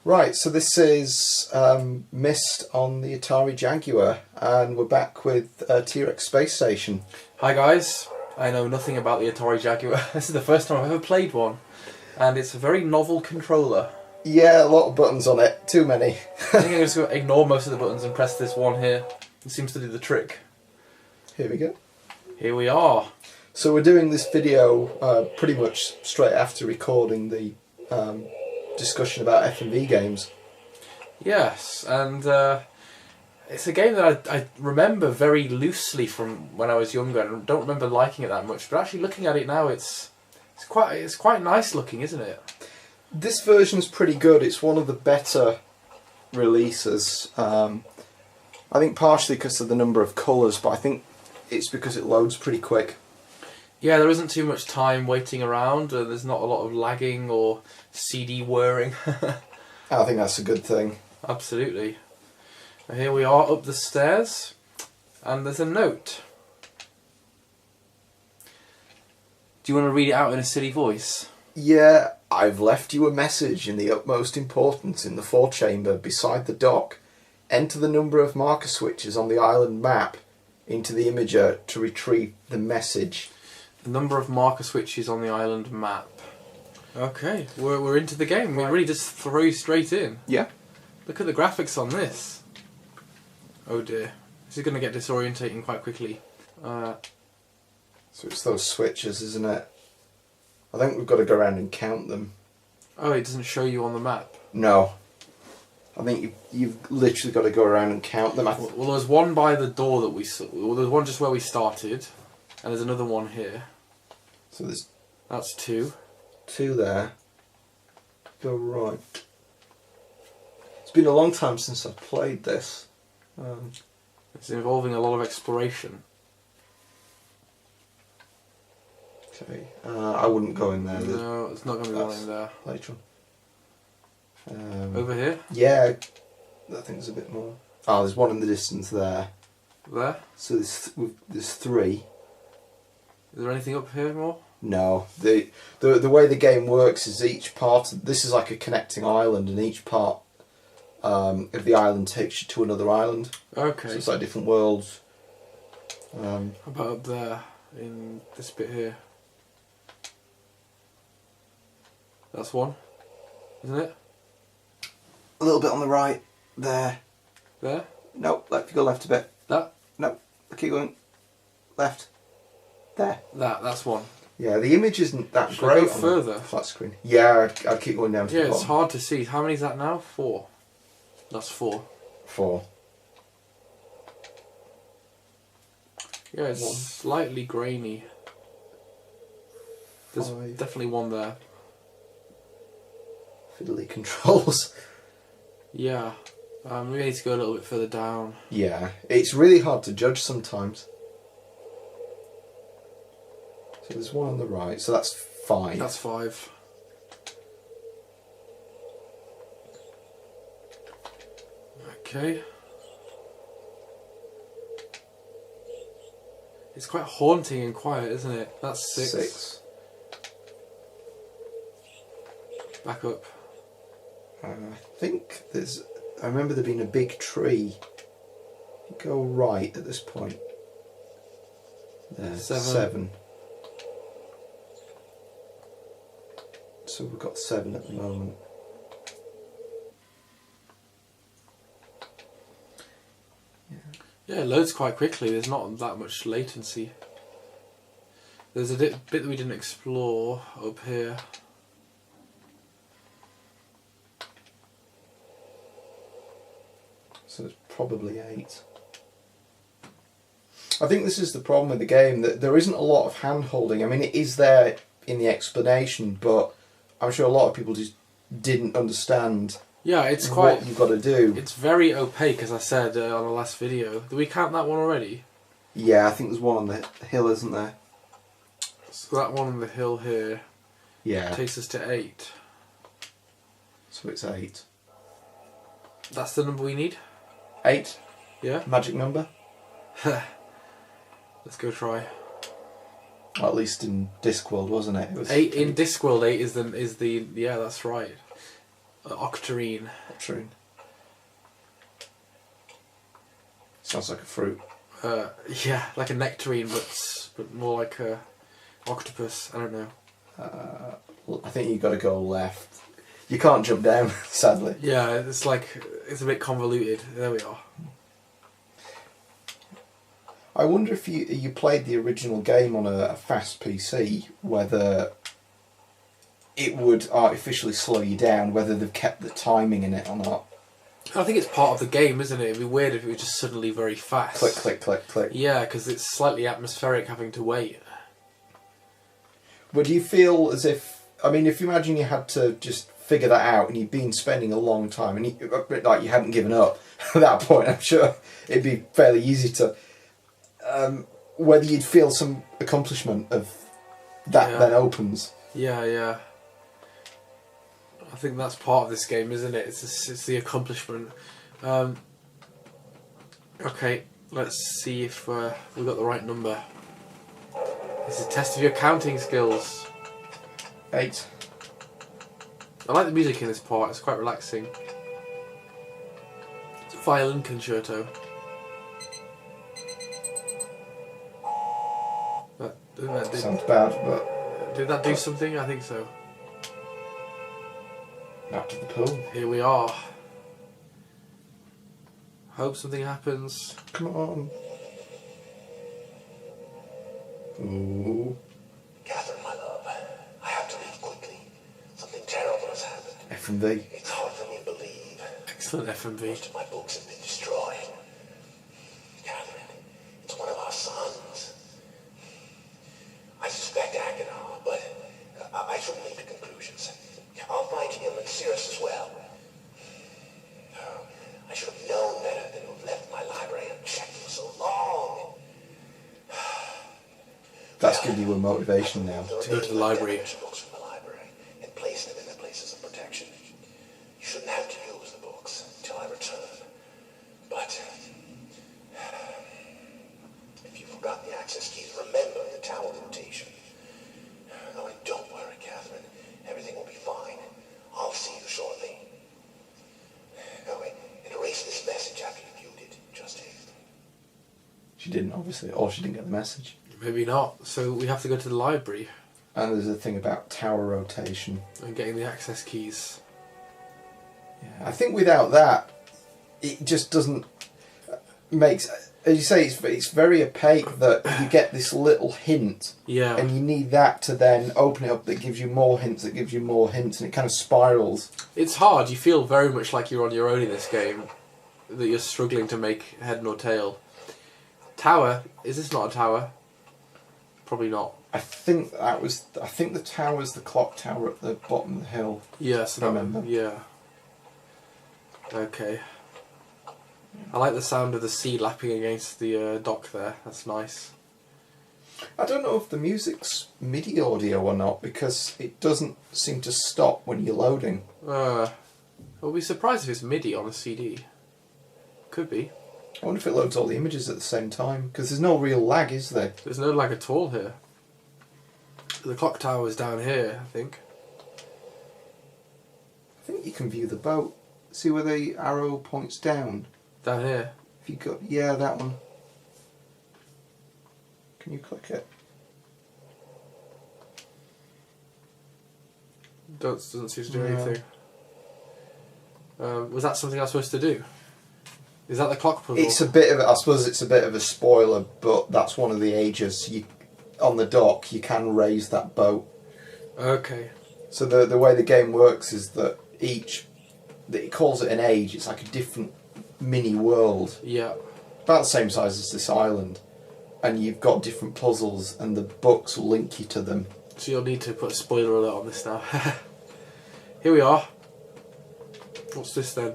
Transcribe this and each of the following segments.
Right, so this is Myst on the Atari Jaguar, and we're back with TRexxSpaceStation. Hi guys, I know nothing about the Atari Jaguar. This is the first time I've ever played one, and it's a very novel controller. Yeah, a lot of buttons on it, too many. I think I'm just going to ignore most of the buttons and press this one here. It seems to do the trick. Here we go. Here we are. So we're doing this video pretty much straight after recording the discussion about F&V games. Yes, and it's a game that I remember very loosely from when I was younger. I don't remember liking it that much, but actually looking at it now, it's quite nice looking, isn't it? This version's pretty good. It's one of the better releases. I think partially because of the number of colours, but I think it's because it loads pretty quick. Yeah, there isn't too much time waiting around. There's not a lot of lagging or CD whirring. I think that's a good thing. Absolutely. And here we are up the stairs, and there's a note. Do you want to read it out in a silly voice? Yeah, I've left you a message in the utmost importance in the forechamber beside the dock. Enter the number of marker switches on the island map into the imager to retrieve the message. The number of marker switches on the island map. Okay, we're into the game. We really just throw you straight in. Yeah. Look at the graphics on this. Oh dear. This is going to get disorientating quite quickly. So it's those switches, isn't it? I think we've got to go around and count them. Oh, it doesn't show you on the map? No. I think you've literally got to go around and count them. Well, there's one by the door that we saw. Well, there's one just where we started. And there's another one here. So there's... That's two. Two there. Go right. It's been a long time since I've played this. It's involving a lot of exploration. Okay. I wouldn't go in there. No, it's not going to be one in there. Later on. Over here? Yeah. I think there's a bit more. Oh, there's one in the distance there. There? So there's three. Is there anything up here more? No. The way the game works is each part... This is like a connecting island, and each part of the island takes you to another island. Okay. So it's like different worlds. How about up there, in this bit here? That's one, isn't it? A little bit on the right. There. There? No, left. You go left a bit. That? No. Keep going. Left. There. That's one. Yeah, the image isn't that Should great I go on further? the flat screen. Yeah, I'd keep going down to the Yeah, bottom. it's hard to see. How many is that now? 4. That's 4. 4. Yeah, it's slightly grainy. There's 5. definitely one there. Fiddly controls. Yeah. We need to go a little bit further down. Yeah, it's really hard to judge sometimes. So there's one on the right, so that's 5. That's 5. Okay. It's quite haunting and quiet, isn't it? That's 6. 6. Back up. I think there's... I remember there being a big tree. You go right at this point. There, 7. So we've got 7 at the moment. Yeah, it loads quite quickly. There's not that much latency. There's a bit that we didn't explore up here. So it's probably 8. I think this is the problem with the game, that there isn't a lot of hand-holding. I mean, it is there in the explanation, but I'm sure a lot of people just didn't understand what you've got to do. It's very opaque, as I said on the last video. Did we count that one already? Yeah, I think there's one on the hill, isn't there? So that one on the hill here takes us to 8. So it's 8. That's the number we need? 8? Yeah. Magic number? Let's go try. Well, at least in Discworld, wasn't it? It was 8 in Discworld. 8 is the yeah, that's right. Octarine. Octarine. Sounds like a fruit. Yeah, like a nectarine, but more like a octopus. I don't know. I think you've got to go left. You can't jump down, sadly. Yeah, it's a bit convoluted. There we are. I wonder if you played the original game on a fast PC, whether it would artificially slow you down, whether they've kept the timing in it or not. I think it's part of the game, isn't it? It'd be weird if it was just suddenly very fast. Click, click, click, click. Yeah, because it's slightly atmospheric having to wait. But do you feel as if... I mean, if you imagine you had to just figure that out and you'd been spending a long time and you hadn't given up at that point, I'm sure it'd be fairly easy to... whether you'd feel some accomplishment of that then opens. Yeah. I think that's part of this game, isn't it? It's the accomplishment. Okay, let's see if we got the right number. This is a test of your counting skills. 8. I like the music in this part, it's quite relaxing. It's a violin concerto. Sounds bad, but... Did that do something? I think so. Back to the pool. Here we are. Hope something happens. Come on. Ooh. Catherine, my love, I have to leave quickly. Something terrible has happened. F&V. It's hard for me to believe. Excellent F&V. Most of my books have been destroyed. Catherine, it's one of our sons. I suspect Aguilar, but I shouldn't leap to conclusions. I'll find him and Cirrus as well. I should have known better than to have left my library unchecked for so long. That's giving you a motivation now. To go to the library. Books from the library and place them in their places of protection. You shouldn't have to use the books until I return. But if you forgot the access keys, remember the tower rotation. Oh, and don't worry, Catherine. Everything will be fine. I'll see you shortly. Oh, and erase this message after you viewed it. Just here. She didn't, obviously, or she didn't get the message. Maybe not. So we have to go to the library. And there's a thing about tower rotation. And getting the access keys. Yeah, I think without that, it just doesn't makes. As you say, it's very opaque that you get this little hint. Yeah. And you need that to then open it up. That gives you more hints. That gives you more hints, and it kind of spirals. It's hard. You feel very much like you're on your own in this game. That you're struggling to make head nor tail. Tower? Is this not a tower? Probably not. I think the tower's the clock tower at the bottom of the hill. Yes, I remember. Yeah. Okay. I like the sound of the sea lapping against the dock there. That's nice. I don't know if the music's MIDI audio or not, because it doesn't seem to stop when you're loading. I'll be surprised if it's MIDI on a CD. Could be. I wonder if it loads all the images at the same time, because there's no real lag, is there? There's no lag at all here. The clock tower's down here, I think. I think you can view the boat. See where the arrow points down? Down here. If you got... Yeah, that one. Can you click it? Doesn't seem to do No. anything. Was that something I was supposed to do? Is that the clock puzzle? It's a bit of... I suppose it's a bit of a spoiler, but that's one of the ages. On the dock, you can raise that boat. Okay. So the way the game works is that it calls it an age. It's like a different mini world, Yeah. about the same size as this island, and you've got different puzzles, and the books will link you to them. So you'll need to put a spoiler alert on this now. Here we are. What's this then?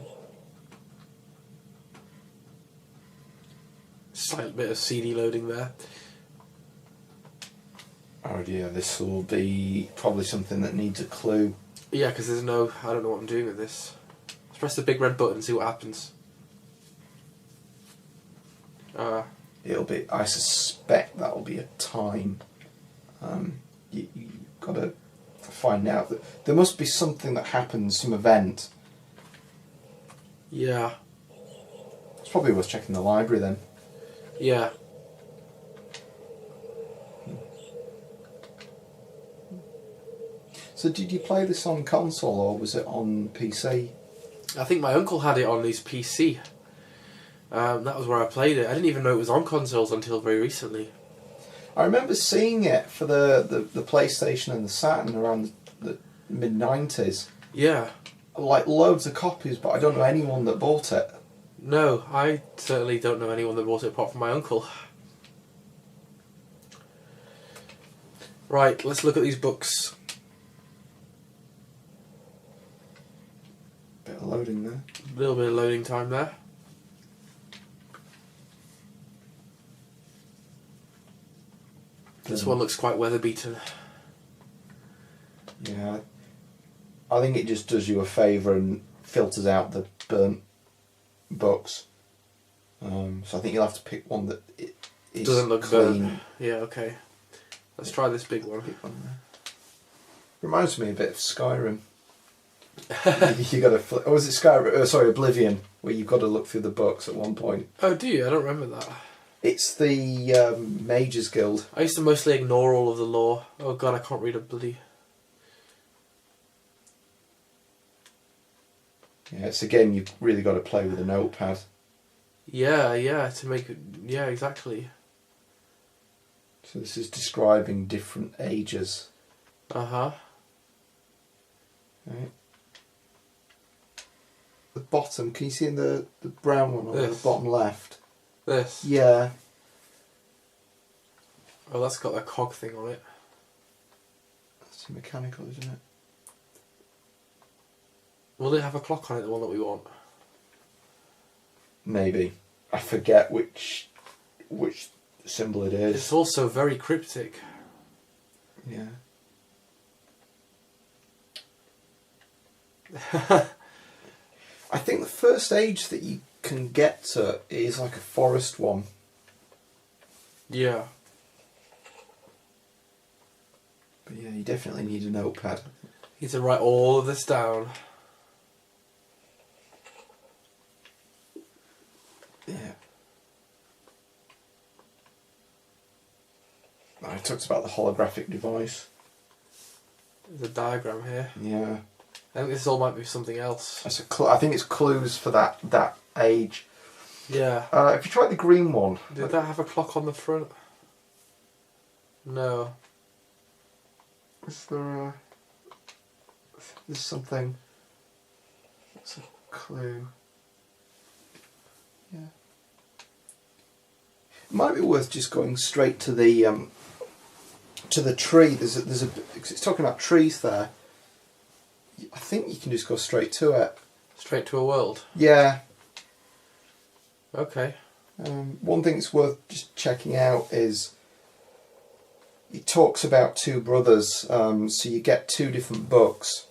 Slight bit of CD loading there. Oh dear, this will be probably something that needs a clue. Yeah, because there's no... I don't know what I'm doing with this. Let's press the big red button and see what happens. It'll be... I suspect that'll be a time. You've got to find out. There must be something that happens, some event, Yeah. It's probably worth checking the library then. Yeah. So did you play this on console or was it on PC? I think my uncle had it on his PC. That was where I played it. I didn't even know it was on consoles until very recently. I remember seeing it for the PlayStation and the Saturn around the mid-90s. Yeah. Like loads of copies, but I don't know anyone that bought it. No, I certainly don't know anyone that bought it apart from my uncle. Right, let's look at these books. Bit of loading there. A little bit of loading time there. This one looks quite weather-beaten. Yeah. I think it just does you a favour and filters out the burnt books. So I think you'll have to pick one that is Doesn't look clean. burnt. Yeah, okay. Let's try this big one. Reminds me a bit of Skyrim. You got to. Or was it Skyrim? Sorry, Oblivion, where you've got to look through the books at one point. Oh, do you? I don't remember that. It's the Mages Guild. I used to mostly ignore all of the lore. Oh god, I can't read a bloody... Yeah, it's a game you've really got to play with a notepad. Yeah, to make it... Yeah, exactly. So this is describing different ages. Uh-huh. Right. The bottom, can you see in the brown one on the bottom left? This? Yeah. Oh, that's got a cog thing on it. That's mechanical, isn't it? Will it have a clock on it, the one that we want? Maybe. I forget which symbol it is. It's also very cryptic. Yeah. I think the first age that you can get to is like a forest one. Yeah. But yeah, you definitely need a notepad. You need to write all of this down. Yeah. Oh, it talks about the holographic device. There's a diagram here. Yeah. I think this all might be something else. That's I think it's clues for that age. Yeah. If you try the green one. Did that have a clock on the front? No. Is there there's something. What's a clue? Yeah. It might be worth just going straight to the tree. There's a it's talking about trees there. I think you can just go straight to it. Straight to a world? Yeah. Okay. One thing that's worth just checking out is it talks about two brothers, so you get two different books.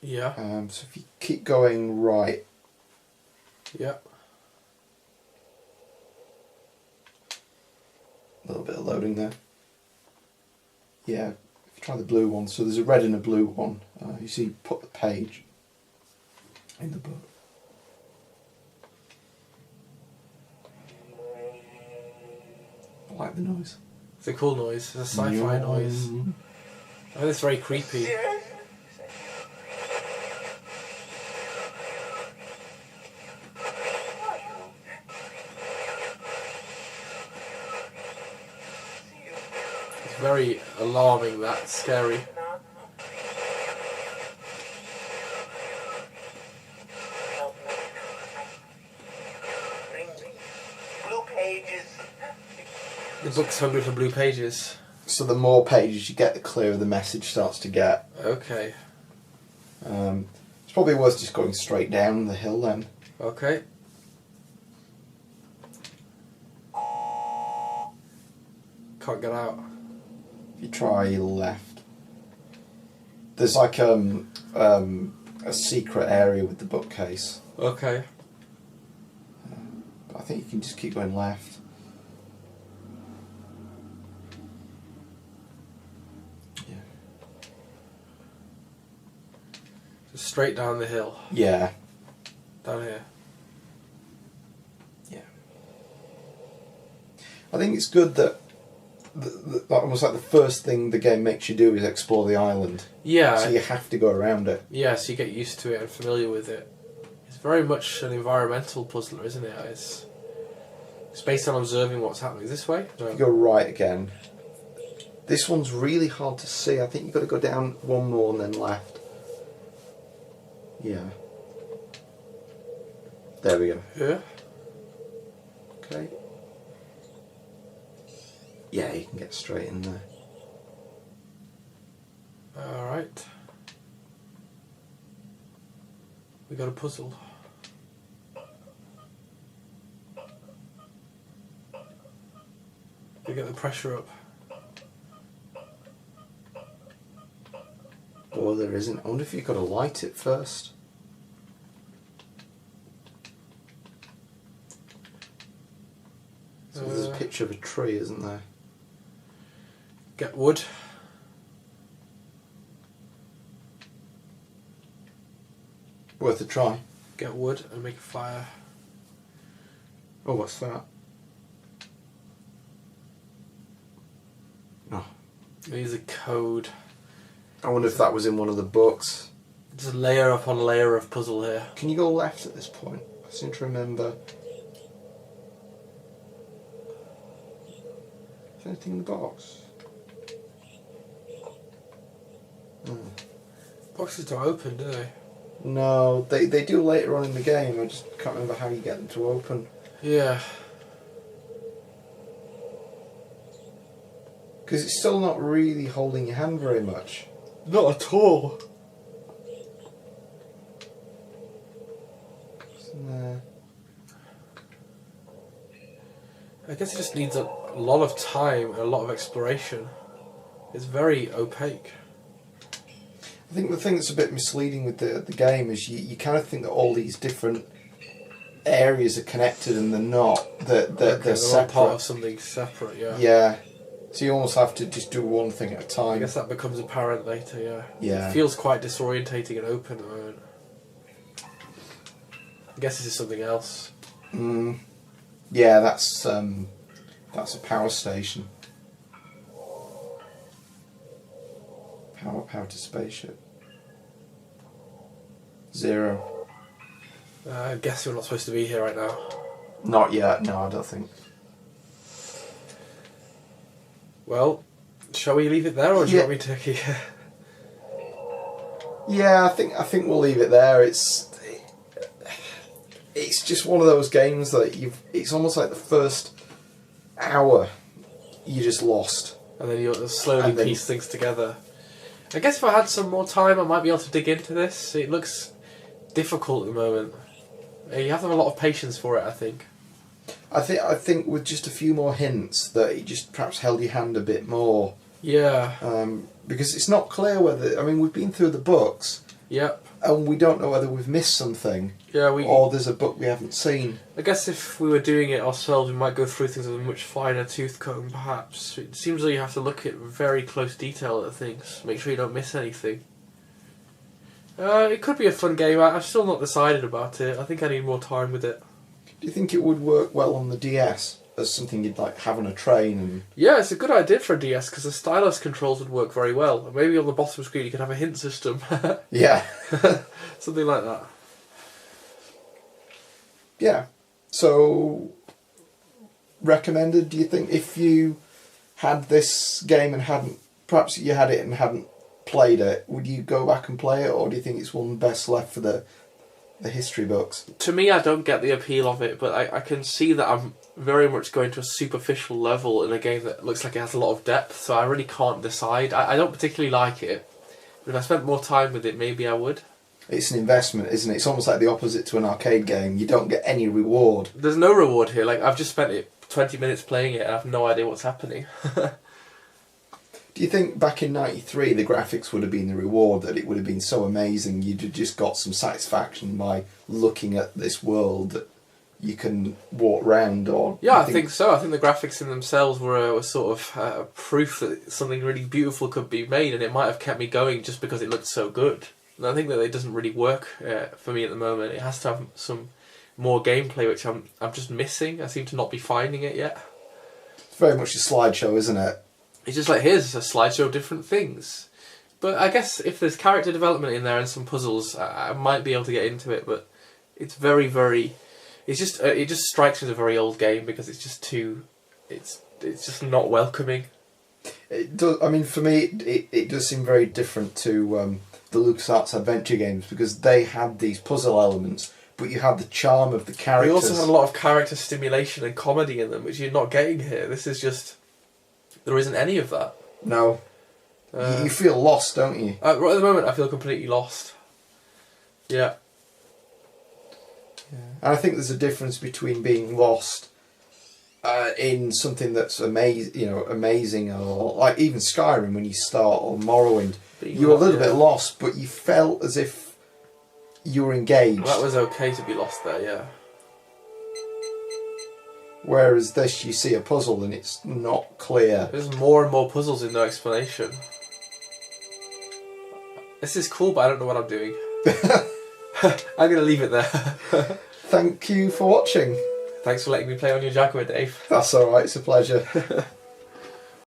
Yeah. So if you keep going right. Yeah. A little bit of loading there. Yeah, if you try the blue one, so there's a red and a blue one. You see, put the page in the book. I like the noise. It's a cool noise. It's a sci-fi noise. I think it's very creepy. It's very alarming, that scary. Blue pages. The book's hungry for blue pages. So the more pages you get, the clearer the message starts to get. Okay. It's probably worth just going straight down the hill then. Okay. Can't get out. If you try left, there's like a secret area with the bookcase. Okay. But I think you can just keep going left. Yeah. Straight down the hill. Yeah. Down here. Yeah. I think it's good that almost like the first thing the game makes you do is explore the island. Yeah. So you have to go around it. Yeah, so you get used to it and familiar with it. It's very much an environmental puzzler, isn't it? It's based on observing what's happening. Is this way? No. If you go right again. This one's really hard to see. I think you've got to go down one more and then left. Yeah. There we go. Yeah. Okay. Yeah, you can get straight in there. Alright. We got a puzzle. We get the pressure up. Oh, there isn't. I wonder if you've got to light it first. So there's a picture of a tree, isn't there? Get wood. Worth a try. Get wood and make a fire. Oh, what's that? Oh. Use a code. I wonder if that was in one of the books. Just layer upon layer of puzzle here. Can you go left at this point? I seem to remember. Is there anything in the box? Oh. Boxes don't open, do they? No, they do later on in the game. I just can't remember how you get them to open. Yeah. Because it's still not really holding your hand very much. Not at all. No. I guess it just needs a lot of time and a lot of exploration. It's very opaque. I think the thing that's a bit misleading with the game is you kind of think that all these different areas are connected and they're not. They're separate. Part of something separate, yeah. Yeah. So you almost have to just do one thing at a time. I guess that becomes apparent later, yeah. Yeah. It feels quite disorientating and open at the moment. I guess this is something else. Yeah, that's a power station. Power to spaceship. 0. I guess we're not supposed to be here right now. Not yet. No, I don't think. Well, shall we leave it there, or do you want me to? Yeah, I think we'll leave it there. It's just one of those games that it's almost like the first hour you just lost, and then you slowly piece things together. I guess if I had some more time, I might be able to dig into this. It looks difficult at the moment. You have to have a lot of patience for it, I think. I think with just a few more hints that it just perhaps held your hand a bit more. Yeah. Because it's not clear whether... I mean, we've been through the books. Yep. And we don't know whether we've missed something. Yeah, or there's a book we haven't seen. I guess if we were doing it ourselves, we might go through things with a much finer tooth comb, perhaps. It seems like you have to look at very close detail at things. Make sure you don't miss anything. It could be a fun game. I've still not decided about it. I think I need more time with it. Do you think it would work well on the DS as something you'd like have on a train? And yeah, it's a good idea for a DS because the stylus controls would work very well. Maybe on the bottom screen you could have a hint system. Yeah. Something like that. Yeah. So, recommended, do you think, if you had this game and hadn't, perhaps you had it and hadn't played it, would you go back and play it, or do you think it's one best left for the history books? To me, I don't get the appeal of it, but I can see that I'm very much going to a superficial level in a game that looks like it has a lot of depth, so I really can't decide. I don't particularly like it, but if I spent more time with it, maybe I would. It's an investment, isn't it? It's almost like the opposite to an arcade game. You don't get any reward. There's no reward here. Like, I've just spent 20 minutes playing it and I have no idea what's happening. Do you think back in '93 the graphics would have been the reward, that it would have been so amazing you'd have just got some satisfaction by looking at this world that you can walk around? Or yeah, I think so. I think the graphics in themselves were sort of proof that something really beautiful could be made, and it might have kept me going just because it looked so good. And I think that it doesn't really work for me at the moment. It has to have some more gameplay, which I'm just missing. I seem to not be finding it yet. It's very much a slideshow, isn't it? It's just like, here's a slideshow of different things. But I guess if there's character development in there and some puzzles, I might be able to get into it. But it's very, very... It's just it just strikes me as a very old game because it's just too... It's just not welcoming. It does. I mean, for me, it does seem very different to the LucasArts adventure games because they had these puzzle elements, but you had the charm of the characters. We also had a lot of character stimulation and comedy in them, which you're not getting here. This is just... There isn't any of that. No. You feel lost, don't you? Right at the moment, I feel completely lost. Yeah. And I think there's a difference between being lost in something that's amazing, or like even Skyrim when you start, or Morrowind. You were a little bit lost, but you felt as if you were engaged. Well, that was okay to be lost there, yeah. Whereas this, you see a puzzle and it's not clear. There's more and more puzzles with no explanation. This is cool, but I don't know what I'm doing. I'm going to leave it there. Thank you for watching. Thanks for letting me play on your Jaguar, Dave. That's alright, it's a pleasure.